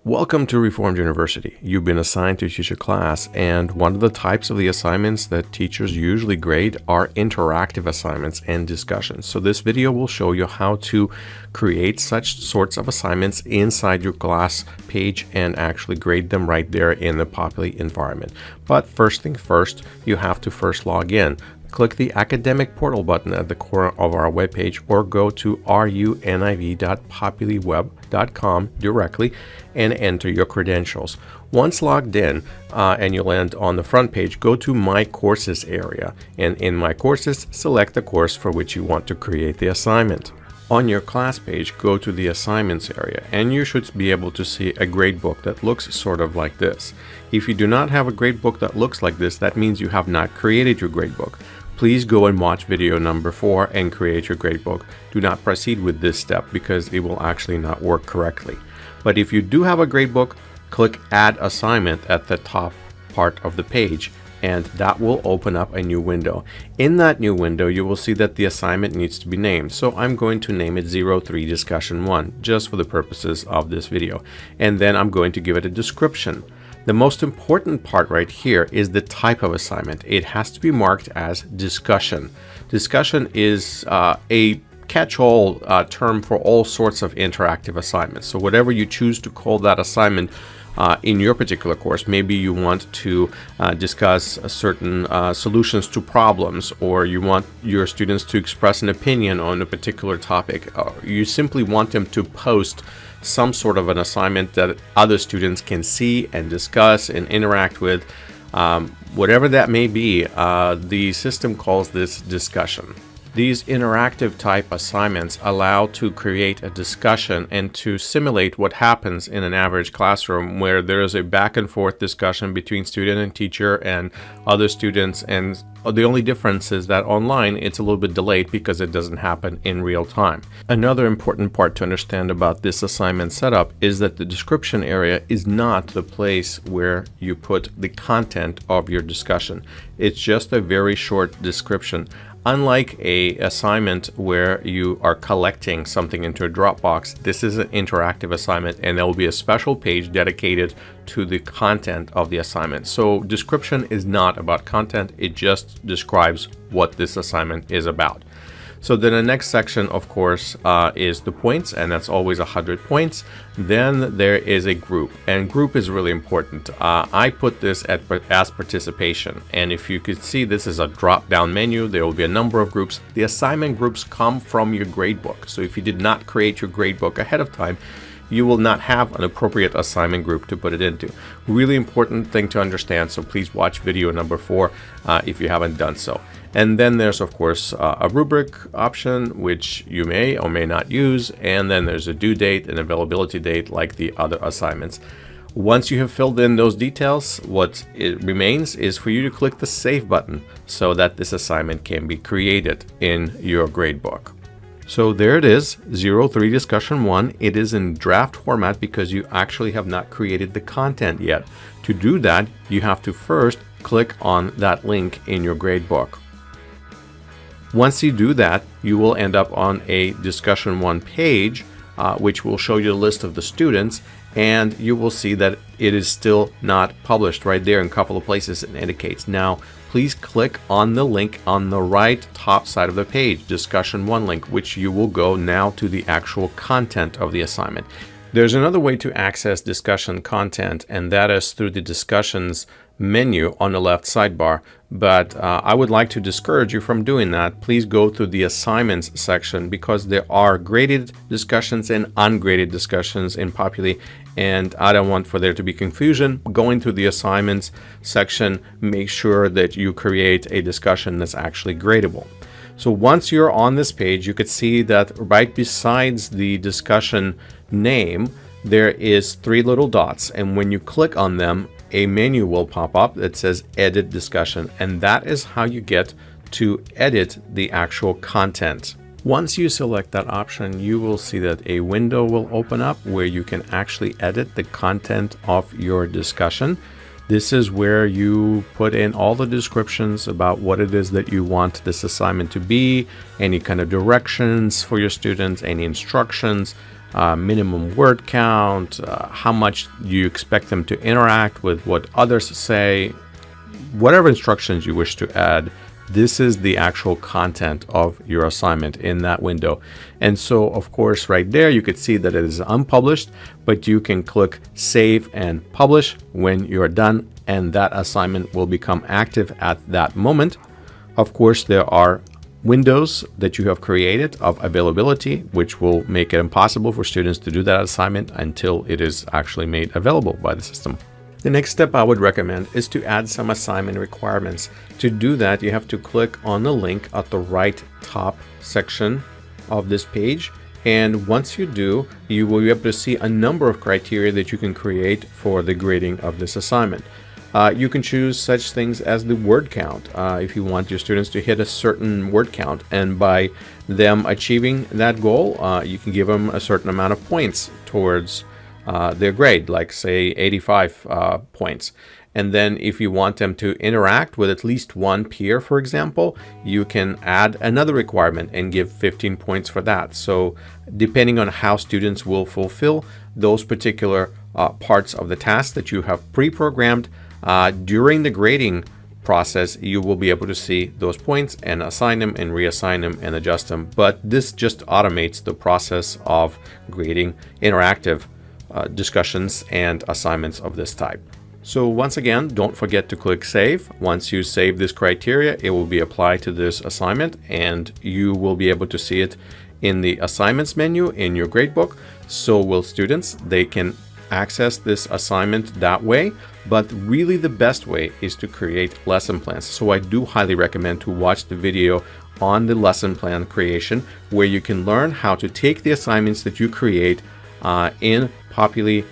Welcome to Reformed University. You've been assigned to teach a class, and one of the types of the assignments that teachers usually grade are interactive assignments and discussions. So this video will show you how to create such sorts of assignments inside your class page and actually grade them right there in the Populi environment. But first thing first, you have to first log in. Click the Academic Portal button at the corner of our webpage or go to runiv.populiweb.com directly and enter your credentials. Once logged in and you land on the front page, go to My Courses area, and in My Courses, select the course for which you want to create the assignment. On your class page, go to the Assignments area, and you should be able to see a gradebook that looks sort of like this. If you do not have a gradebook that looks like this, that means you have not created your gradebook. Please go and watch video number 4 and create your gradebook. Do not proceed with this step because it will actually not work correctly. But if you do have a gradebook, click Add Assignment at the top part of the page, and that will open up a new window. In that new window, you will see that the assignment needs to be named. So I'm going to name it 03 Discussion 1, just for the purposes of this video. And then I'm going to give it a description. The most important part right here is the type of assignment. It has to be marked as discussion. Discussion is a catch-all term for all sorts of interactive assignments. So whatever you choose to call that assignment in your particular course, maybe you want to discuss certain solutions to problems, or you want your students to express an opinion on a particular topic. You simply want them to post some sort of an assignment that other students can see and discuss and interact with. Whatever that may be, the system calls this discussion. These interactive type assignments allow to create a discussion and to simulate what happens in an average classroom, where there is a back and forth discussion between student and teacher and other students, and the only difference is that online it's a little bit delayed because it doesn't happen in real time. Another important part to understand about this assignment setup is that the description area is not the place where you put the content of your discussion. It's just a very short description. Unlike an assignment where you are collecting something into a Dropbox, this is an interactive assignment, and there will be a special page dedicated to the content of the assignment. So description is not about content, it just describes what this assignment is about. So then the next section, of course, is the points, and that's always 100 points. Then there is a group, and group is really important. I put this as participation, and if you could see, this is a drop-down menu. There will be a number of groups. The assignment groups come from your gradebook. So if you did not create your gradebook ahead of time, you will not have an appropriate assignment group to put it into. Really important thing to understand, so please watch video number 4 if you haven't done so. And then there's, of course, a rubric option, which you may or may not use, and then there's a due date and availability date like the other assignments. Once you have filled in those details, what it remains is for you to click the Save button so that this assignment can be created in your gradebook. So there it is, 03 Discussion 1. It is in draft format because you actually have not created the content yet. To do that, you have to first click on that link in your gradebook. Once you do that, you will end up on a Discussion 1 page, which will show you the list of the students, and you will see that it is still not published. Right there in a couple of places it indicates. Now, please click on the link on the right top side of the page, Discussion 1 link, which you will go now to the actual content of the assignment. There's another way to access discussion content, and that is through the Discussions menu on the left sidebar, but I would like to discourage you from doing that. Please go to the Assignments section, because there are graded discussions and ungraded discussions in Populi, and I don't want for there to be confusion. Going through the Assignments section, make sure that you create a discussion that's actually gradable. So once you're on this page, you could see that right besides the discussion name, there is 3 little dots, and when you click on them, a menu will pop up that says Edit Discussion, and that is how you get to edit the actual content. Once you select that option, you will see that a window will open up where you can actually edit the content of your discussion. This is where you put in all the descriptions about what it is that you want this assignment to be, any kind of directions for your students, any instructions, minimum word count, how much you expect them to interact with what others say, whatever instructions you wish to add. This is the actual content of your assignment in that window. And so, of course, right there, you could see that it is unpublished, but you can click Save and Publish when you're done, and that assignment will become active at that moment. Of course, there are windows that you have created of availability, which will make it impossible for students to do that assignment until it is actually made available by the system. The next step I would recommend is to add some assignment requirements. To do that, you have to click on the link at the right top section of this page. And once you do, you will be able to see a number of criteria that you can create for the grading of this assignment. You can choose such things as the word count, if you want your students to hit a certain word count. And by them achieving that goal, you can give them a certain amount of points towards their grade, like say 85 points. And then if you want them to interact with at least one peer, for example, you can add another requirement and give 15 points for that. So depending on how students will fulfill those particular parts of the task that you have pre-programmed, during the grading process, you will be able to see those points and assign them and reassign them and adjust them. But this just automates the process of grading interactive discussions and assignments of this type. So once again, don't forget to click Save. Once you save this criteria, it will be applied to this assignment, and you will be able to see it in the assignments menu in your gradebook. So will students. They can access this assignment that way, but really the best way is to create lesson plans. So I do highly recommend to watch the video on the lesson plan creation, where you can learn how to take the assignments that you create in Populi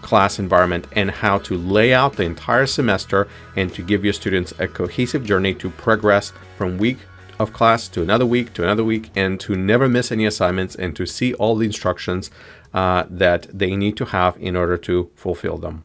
class environment and how to lay out the entire semester and to give your students a cohesive journey to progress from week of class to another week and to never miss any assignments and to see all the instructions that they need to have in order to fulfill them.